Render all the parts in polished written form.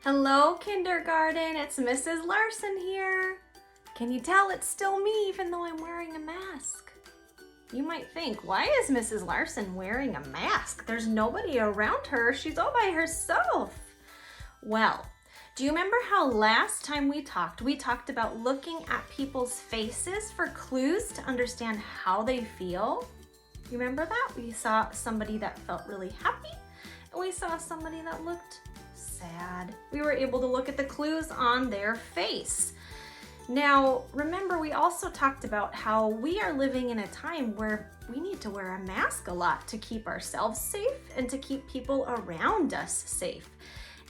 Hello, kindergarten. It's Mrs. Larson here. Can you tell it's still me even though I'm wearing a mask? You might think, why is Mrs. Larson wearing a mask? There's nobody around her. She's all by herself. Well, do you remember how last time we talked about looking at people's faces for clues to understand how they feel? You remember that? We saw somebody that felt really happy and we saw somebody that looked sad. We were able to look at the clues on their face. Now, remember, we also talked about how we are living in a time where we need to wear a mask a lot to keep ourselves safe and to keep people around us safe.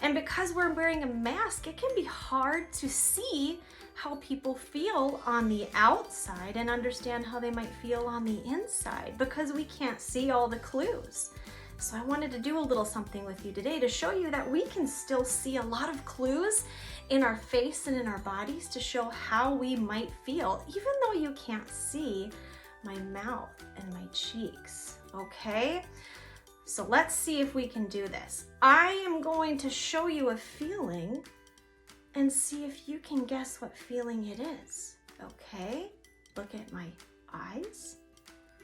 And because we're wearing a mask, it can be hard to see how people feel on the outside and understand how they might feel on the inside because we can't see all the clues. So I wanted to do a little something with you today to show you that we can still see a lot of clues in our face and in our bodies to show how we might feel, even though you can't see my mouth and my cheeks, okay? So let's see if we can do this. I am going to show you a feeling and see if you can guess what feeling it is, okay? Look at my eyes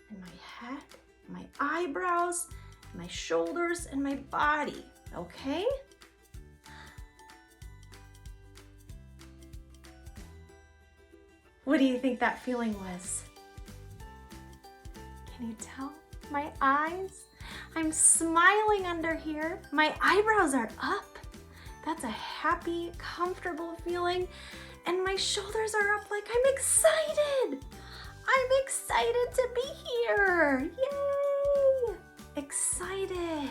and my head, my eyebrows, my shoulders, and my body, okay? What do you think that feeling was? Can you tell? My eyes? I'm smiling under here. My eyebrows are up. That's a happy, comfortable feeling. And my shoulders are up like I'm excited. I'm excited to be here. Yay! Excited.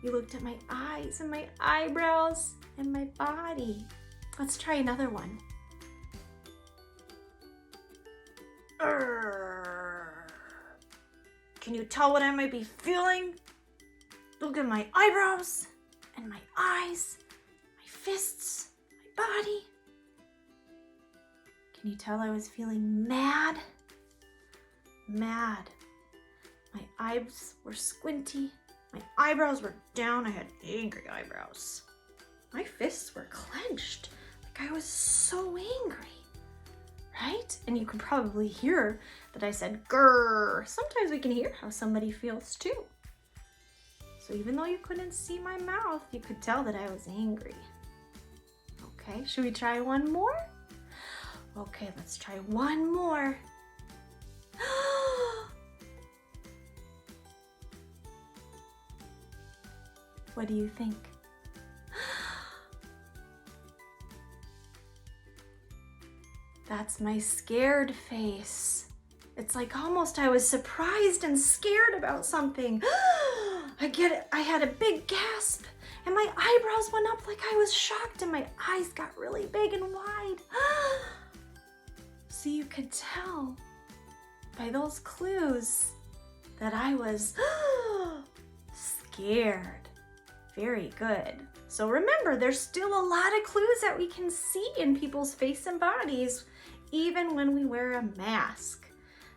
You looked at my eyes and my eyebrows and my body. Let's try another one. Can you tell what I might be feeling? Look at my eyebrows and my eyes, my fists, my body. Can you tell I was feeling mad? Mad. My eyes were squinty. My eyebrows were down. I had angry eyebrows. My fists were clenched. Like I was so angry. Right? And you can probably hear that I said grrr. Sometimes we can hear how somebody feels too. So even though you couldn't see my mouth, you could tell that I was angry. Okay, should we try one more? Okay, let's try one more. What do you think? That's my scared face. It's like almost I was surprised and scared about something. I get it. I had a big gasp and my eyebrows went up like I was shocked and my eyes got really big and wide. So you could tell by those clues that I was scared. Very good. So remember, there's still a lot of clues that we can see in people's face and bodies, even when we wear a mask.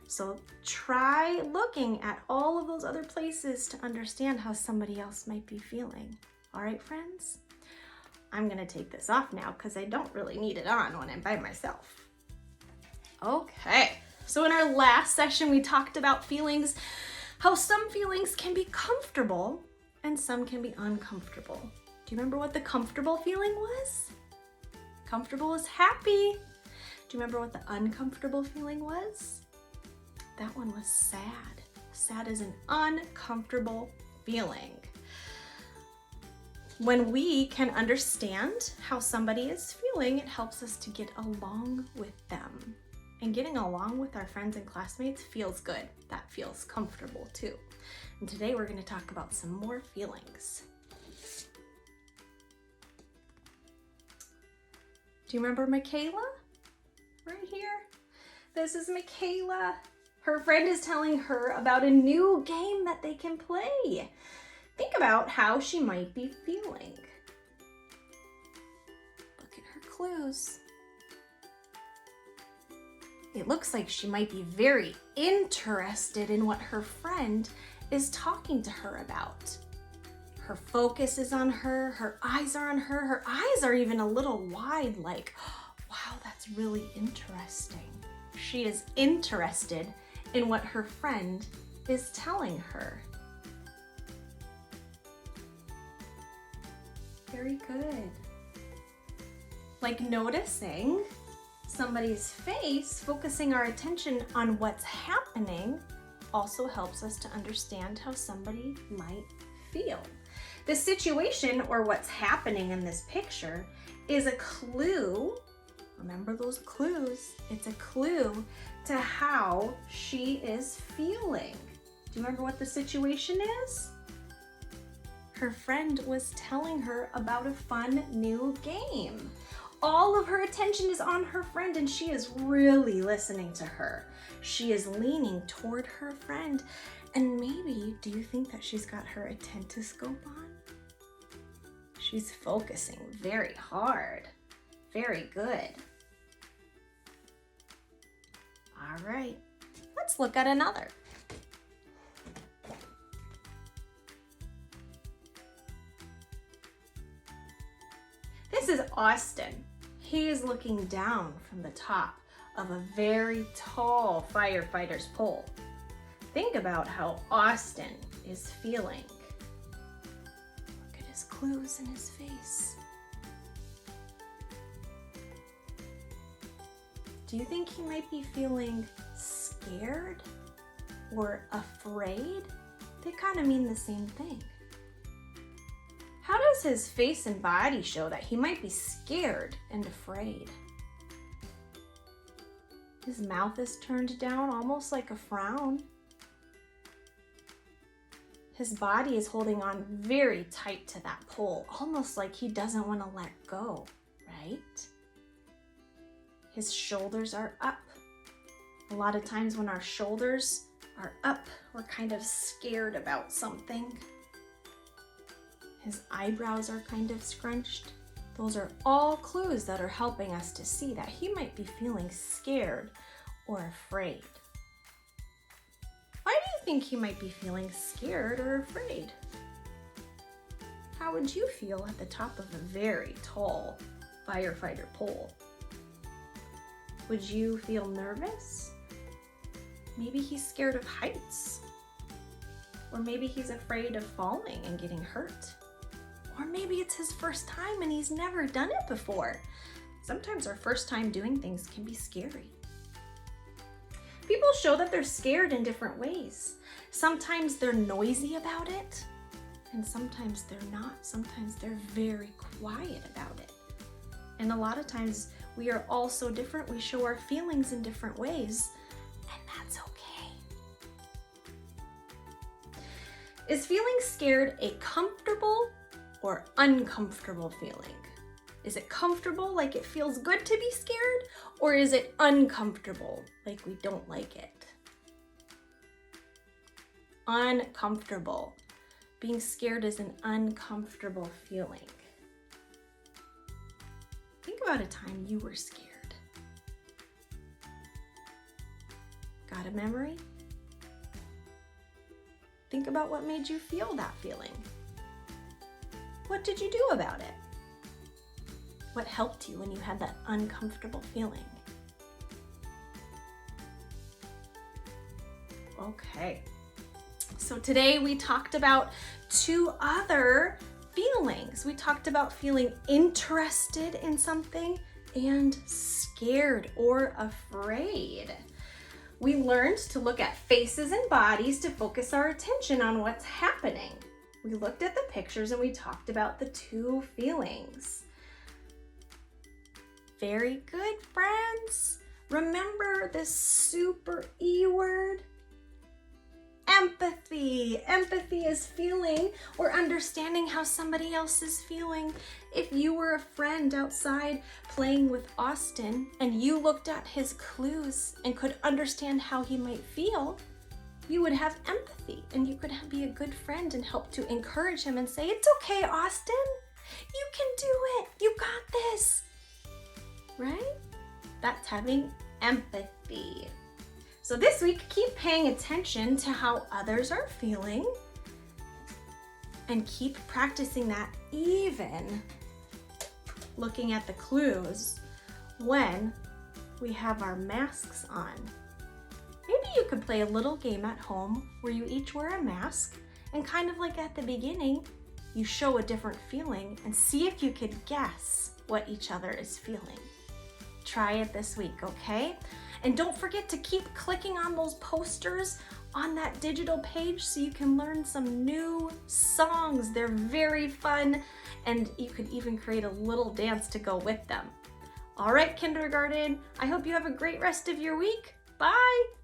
So try looking at all of those other places to understand how somebody else might be feeling. All right, friends? I'm gonna take this off now because I don't really need it on when I'm by myself. Okay, so in our last session, we talked about feelings, how some feelings can be comfortable and some can be uncomfortable. Do you remember what the comfortable feeling was? Comfortable is happy. Do you remember what the uncomfortable feeling was? That one was sad. Sad is an uncomfortable feeling. When we can understand how somebody is feeling, it helps us to get along with them. And getting along with our friends and classmates feels good. That feels comfortable too. And today we're going to talk about some more feelings. Do you remember Michaela? Right here. This is Michaela. Her friend is telling her about a new game that they can play. Think about how she might be feeling. Look at her clues. It looks like she might be very interested in what her friend is talking to her about. Her focus is on her. Her eyes are on her. Her eyes are even a little wide, like, wow, that's really interesting. She is interested in what her friend is telling her. Very good. Like noticing somebody's face, focusing our attention on what's happening also helps us to understand how somebody might feel. The situation or what's happening in this picture is a clue. Remember those clues? It's a clue to how she is feeling. Do you remember what the situation is? Her friend was telling her about a fun new game. All of her attention is on her friend and she is really listening to her. She is leaning toward her friend. And maybe, do you think that she's got her attentoscope on? She's focusing very hard. Very good. All right, let's look at another. This is Austin. He is looking down from the top of a very tall firefighter's pole. Think about how Austin is feeling. Look at his clues in his face. Do you think he might be feeling scared or afraid? They kind of mean the same thing. How does his face and body show that he might be scared and afraid? His mouth is turned down, almost like a frown. His body is holding on very tight to that pole, almost like he doesn't want to let go, right? His shoulders are up. A lot of times when our shoulders are up, we're kind of scared about something. His eyebrows are kind of scrunched. Those are all clues that are helping us to see that he might be feeling scared or afraid. Why do you think he might be feeling scared or afraid? How would you feel at the top of a very tall firefighter pole? Would you feel nervous? Maybe he's scared of heights. Or maybe he's afraid of falling and getting hurt. Or maybe it's his first time and he's never done it before. Sometimes our first time doing things can be scary. People show that they're scared in different ways. Sometimes they're noisy about it, and sometimes they're not. Sometimes they're very quiet about it. And a lot of times we are all so different. We show our feelings in different ways, and that's okay. Is feeling scared a comfortable or uncomfortable feeling? Is it comfortable, like it feels good to be scared? Or is it uncomfortable, like we don't like it? Uncomfortable. Being scared is an uncomfortable feeling. Think about a time you were scared. Got a memory? Think about what made you feel that feeling. What did you do about it? What helped you when you had that uncomfortable feeling? Okay, so today we talked about two other feelings. We talked about feeling interested in something and scared or afraid. We learned to look at faces and bodies to focus our attention on what's happening. We looked at the pictures and we talked about the two feelings. Very good, friends. Remember this super E word? Empathy. Empathy is feeling or understanding how somebody else is feeling. If you were a friend outside playing with Austin and you looked at his clues and could understand how he might feel, you would have empathy and you could be a good friend and help to encourage him and say, "It's okay, Austin. You can do it. You got this." Right? That's having empathy. So this week, keep paying attention to how others are feeling. And keep practicing that, even looking at the clues when we have our masks on. Maybe you could play a little game at home where you each wear a mask, and kind of like at the beginning, you show a different feeling and see if you could guess what each other is feeling. Try it this week, okay? And don't forget to keep clicking on those posters on that digital page so you can learn some new songs. They're very fun, and you could even create a little dance to go with them. All right, kindergarten, I hope you have a great rest of your week. Bye!